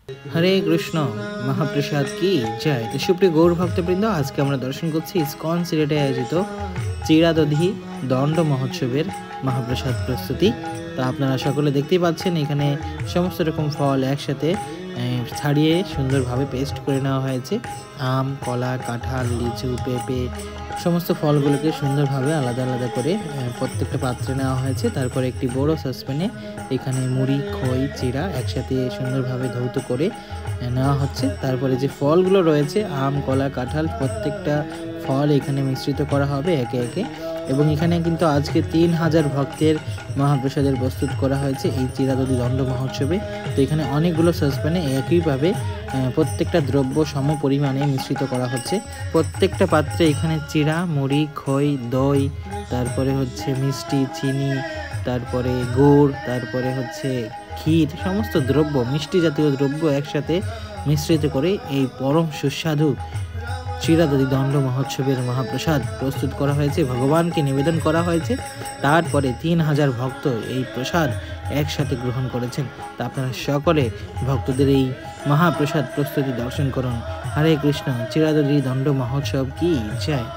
হরে কৃষ্ণ মহাপ্রসাদ কি জয়। তো সুপ্রিয় গৌর ভক্তবৃন্দ, আজকে আমরা দর্শন করছি ইসকন সিলেটে আয়োজিত চিরাদধি দণ্ড মহোৎসবের মহাপ্রসাদ প্রস্তুতি। তো আপনারা সকলে দেখতেই পাচ্ছেন, এখানে সমস্ত রকম ফল একসাথে ছাড়িয়ে সুন্দরভাবে পেস্ট করে নেওয়া হয়েছে। আম, কলা, কাঁঠাল, লিচু, পেঁপে সমস্ত ফলগুলোকে সুন্দরভাবে আলাদা আলাদা করে প্রত্যেকটা পাত্রে নেওয়া হয়েছে। তারপরে একটি বড় সসপ্যানে এখানে মুড়ি, খই, চিড়া একসাথে সুন্দরভাবে ধৌত করে নেওয়া হচ্ছে। তারপরে যে ফলগুলো রয়েছে আম, কলা, কাঁঠাল প্রত্যেকটা ফল এখানে মিশ্রিত করা হবে একে একে। এবং এখানে কিন্তু আজকে 3000 ভক্তের মহাপ্রসাদের প্রস্তুত করা হয়েছে এই চিরাদধি দণ্ড মহোৎসবে। তো এখানে অনেকগুলো সসপ্যানে একইভাবে প্রত্যেকটা দ্রব্য সম পরিমাণে মিশ্রিত করা হচ্ছে। প্রত্যেকটা পাত্রে এখানে চিড়া, মুড়ি, খই, দই, তারপরে হচ্ছে মিষ্টি, চিনি, তারপরে গুড়, তারপরে হচ্ছে ক্ষীর, সমস্ত দ্রব্য মিষ্টি জাতীয় দ্রব্য একসাথে মিশ্রিত করে এই পরম সুস্বাদু চিরাদধি দণ্ড মহোৎসবের মহাপ্রসাদ প্রস্তুত করা হয়েছে, ভগবানকে নিবেদন করা হয়েছে। তারপরে 3000 ভক্ত এই প্রসাদ একসাথে গ্রহণ করেছেন। তা আপনারা সকলে ভক্তদের এই মহাপ্রসাদ প্রস্তুতি দর্শন করুন। হরে কৃষ্ণ, চিরাদধি দণ্ড মহোৎসব কি জয়।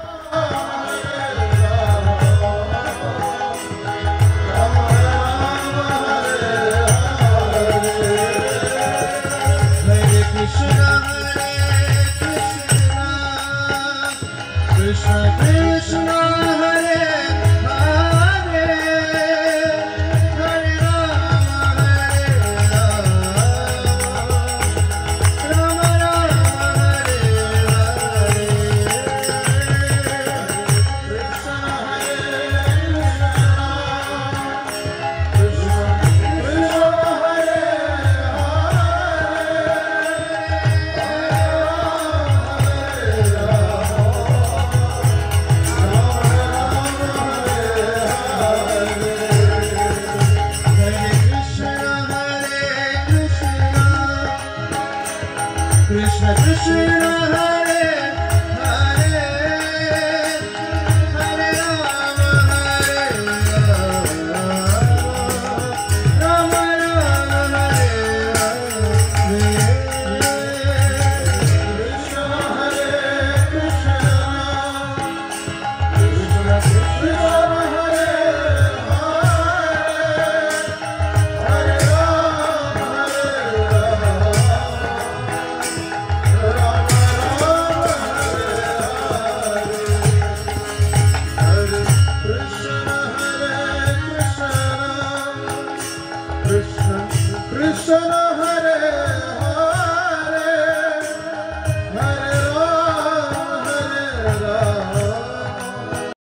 Krishna Krishna Hare Hare Hare Rama Rama Rama Hare Hare Krishna Hare Krishna Krishna Hare Krishna Krishna